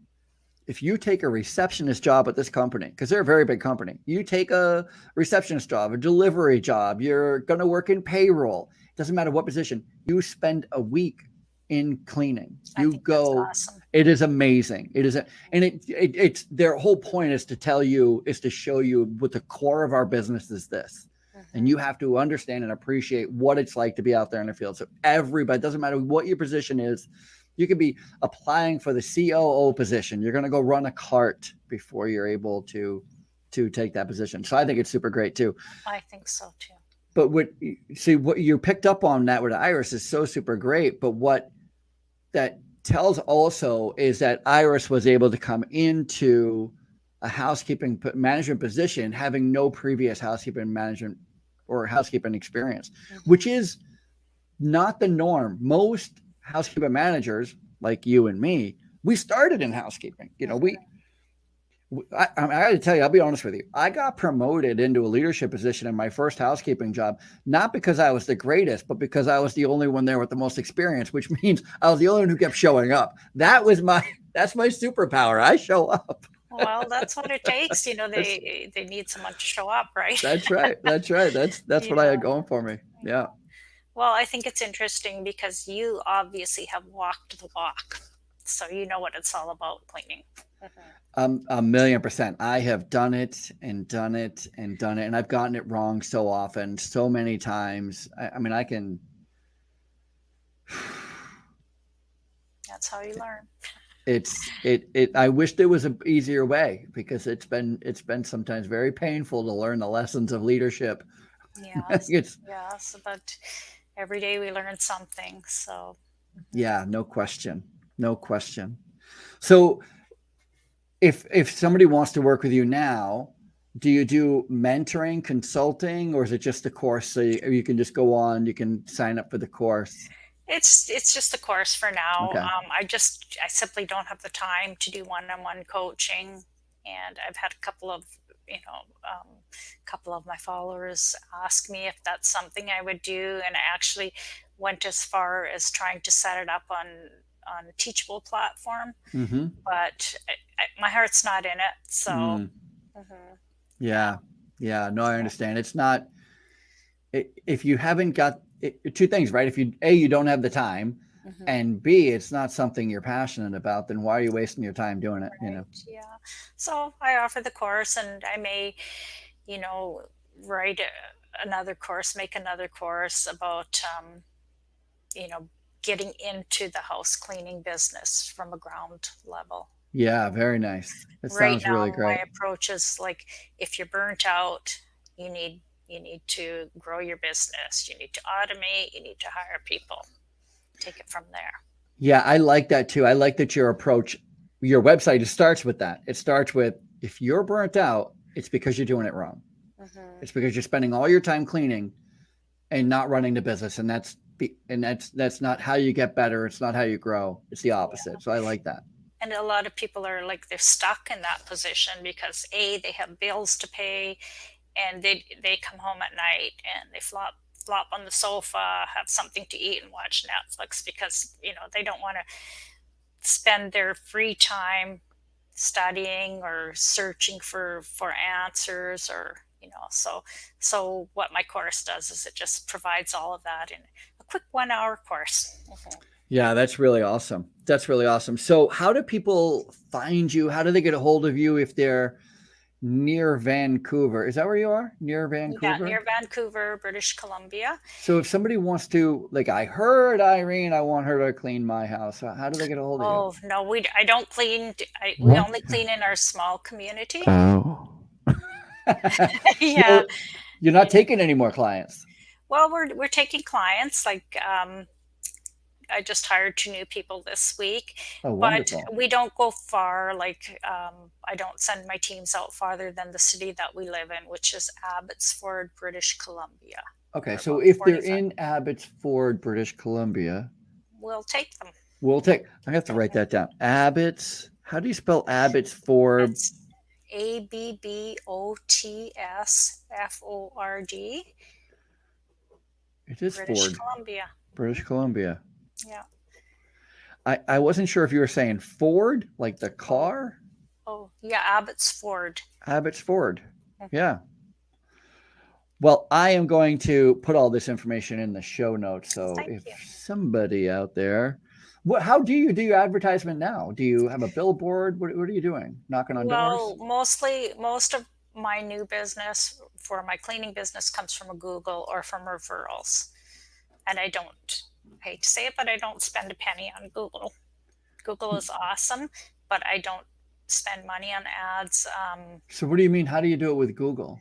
If you take a receptionist job at this company, because they're a very big company, you take a receptionist job, a delivery job, you're going to work in payroll. Doesn't matter what position. You spend a week in cleaning. I You think that's go. awesome. It is amazing. It is, and it's their whole point is to tell you, is to show you what the core of our business is this. And you have to understand and appreciate what it's like to be out there in the field. So everybody, doesn't matter what your position is, you could be applying for the COO position. You're going to go run a cart before you're able to take that position. So I think it's super great too. I think so too. But what you picked up on that with Iris is so super great. But what that tells also is that Iris was able to come into a housekeeping management position having no previous housekeeping management or housekeeping experience, which is not the norm. Most housekeeping managers like you and me, we started in housekeeping. You know, I got to tell you, I'll be honest with you. I got promoted into a leadership position in my first housekeeping job, not because I was the greatest, but because I was the only one there with the most experience, which means I was the only one who kept showing up. That's my superpower. I show up. Well, that's what it takes. You know, they need someone to show up, right? That's right. That's right. That's what I had going for me. Yeah. Well, I think it's interesting because you obviously have walked the walk. So you know what it's all about, cleaning. 1,000,000%. I have done it and done it and done it. And I've gotten it wrong so often, so many times. I mean, I can. That's how you learn. I wish there was an easier way, because it's been sometimes very painful to learn the lessons of leadership. Yes, yes, but every day we learn something. So yeah, no question. So if somebody wants to work with you now, do you do mentoring, consulting, or is it just a course? So you can just go on, you can sign up for the course. it's just a course for now. Okay. I simply don't have the time to do one-on-one coaching, and I've had a couple of my followers ask me if that's something I would do, and I actually went as far as trying to set it up on a Teachable platform, but my heart's not in it. So yeah, no, I understand. It's not, if you haven't got two things, right? If you don't have the time, and B, it's not something you're passionate about, then why are you wasting your time doing it? Right. Yeah. So I offer the course, and I may, write make another course about, getting into the house cleaning business from a ground level. Yeah, very nice. It Right sounds now, really great. my approach is like, if you're burnt out, you need to grow your business. You need to automate. You need to hire people. Take it from there. Yeah, I like that too. I like that your approach, your website, it starts with that. It starts with, if you're burnt out, it's because you're doing it wrong. It's because you're spending all your time cleaning and not running the business. And that's not how you get better. It's not how you grow. It's the opposite. Yeah. So I like that. And a lot of people are like, they're stuck in that position because they have bills to pay, and they come home at night and they flop on the sofa, have something to eat and watch Netflix, because they don't want to spend their free time studying or searching for answers, or so what my course does is it just provides all of that in a quick 1-hour course. Yeah, that's really awesome. So how do people find you? How do they get a hold of you if they're near Vancouver? Is that where you are? Near Vancouver? Yeah, near Vancouver, British Columbia. So if somebody wants to, like, I heard Irene, I want her to clean my house. How do they get a hold of you? Oh, no, I don't clean. We only clean in our small community. Oh. Yeah. You're not taking any more clients. Well, we're taking clients. Like, I just hired 2 new people this week. Oh, wonderful. But we don't go far. Like, I don't send my teams out farther than the city that we live in, which is Abbotsford, British Columbia. Okay, so if they're in Abbotsford, British Columbia, we'll take them. I have to write that down. How do you spell Abbotsford? ABBOTSFORD, It is British Ford, Columbia. British Columbia. Yeah. I wasn't sure if you were saying Ford, like the Oh, car. yeah, Abbotsford. Abbott's Ford. Mhm. Yeah. Well, I am going to put all this information in the show notes. So Thank if you. somebody out there, how do you do your advertisement now? Do you have a billboard? What are you doing? Knocking on doors? Well, most of my new business for my cleaning business comes from Google or from referrals. And I hate to say it, but I don't spend a penny on Google. Google is awesome, but I don't spend money on ads. So what do you mean? How do you do it with Google?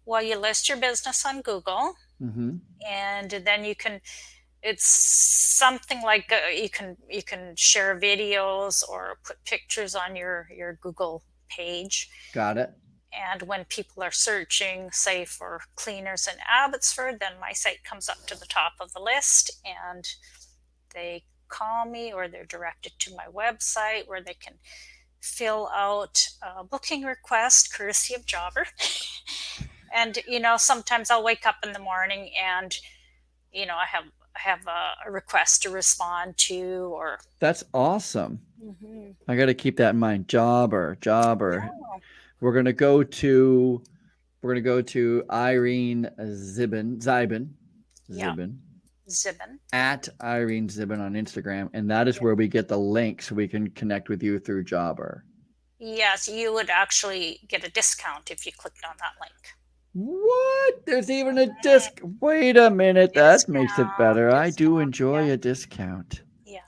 Well, you list your business on Google, Mm-hmm. and then it's something like you can share videos or put pictures on your Google page. Got it. And when people are searching, say for cleaners in Abbotsford, then my site comes up to the top of the list, and they call me or they're directed to my website where they can fill out a booking request courtesy of Jobber. And sometimes I'll wake up in the morning and I have a request to respond to, or That's awesome. Mhm. I got to keep that in mind. Jobber. Yeah. We're gonna go to Irene Zibin Yeah, Zibin. at Irene Zibin on Instagram, and that is Yeah. where we get the link so we can connect with you through Jobber. Yes, you would actually get a discount if you clicked on that link. What? There's even a disc. Wait a minute. That makes it better. I do Discount. Yeah, enjoy a discount. yeah.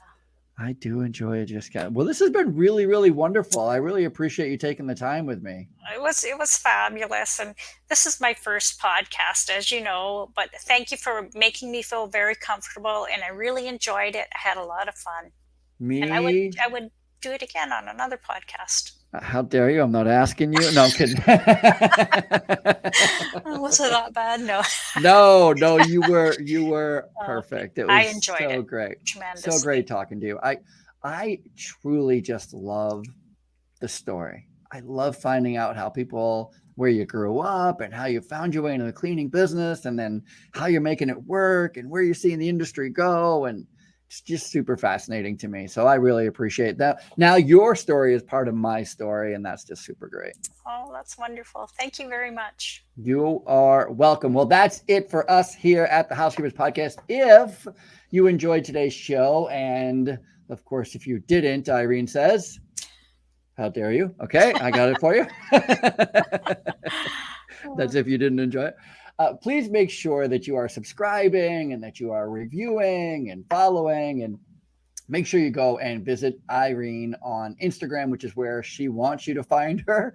I do enjoy a discount. Well, this has been really, really wonderful. I really appreciate you taking the time with me. It was fabulous, and this is my first podcast, as you know. But thank you for making me feel very comfortable, and I really enjoyed it. I had a lot of fun, and I would Me? I would do it again on another podcast. How dare you? I'm not asking you. No, I'm kidding. Oh, was it that bad? No. No, you were Okay. perfect. It I was enjoyed so it great. So tremendously. great talking to you. I truly just love the story. I love finding out how people, where you grew up and how you found your way into the cleaning business, and then how you're making it work and where you're seeing the industry go. And it's just super fascinating to me. So I really appreciate that. Now your story is part of my story, and that's just super great. Oh, that's wonderful. Thank you very much. You are welcome. Well, that's it for us here at the Housekeepers Podcast. If you enjoyed today's show, and of course, if you didn't, Irene says, how dare you? Okay, I got it for you. That's if you didn't enjoy it. Please make sure that you are subscribing and that you are reviewing and following, and make sure you go and visit Irene on Instagram, which is where she wants you to find her.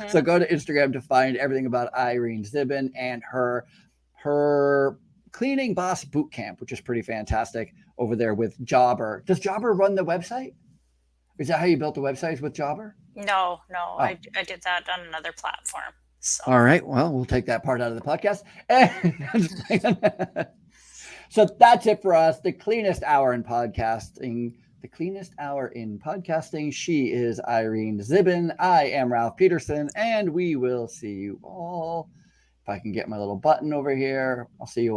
So go to Instagram to find everything about Irene Zibin and her cleaning boss boot camp, which is pretty fantastic over there with Jobber. Does Jobber run the website? Is that how you built the websites with Jobber? No, Oh. I did that on another platform. So All right. Well, we'll take that part out of the podcast. So that's it for us. The cleanest hour in podcasting. The cleanest hour in podcasting. She is Irene Zibin. I am Ralph Peterson, and we will see you all. If I can get my little button over here, I'll see you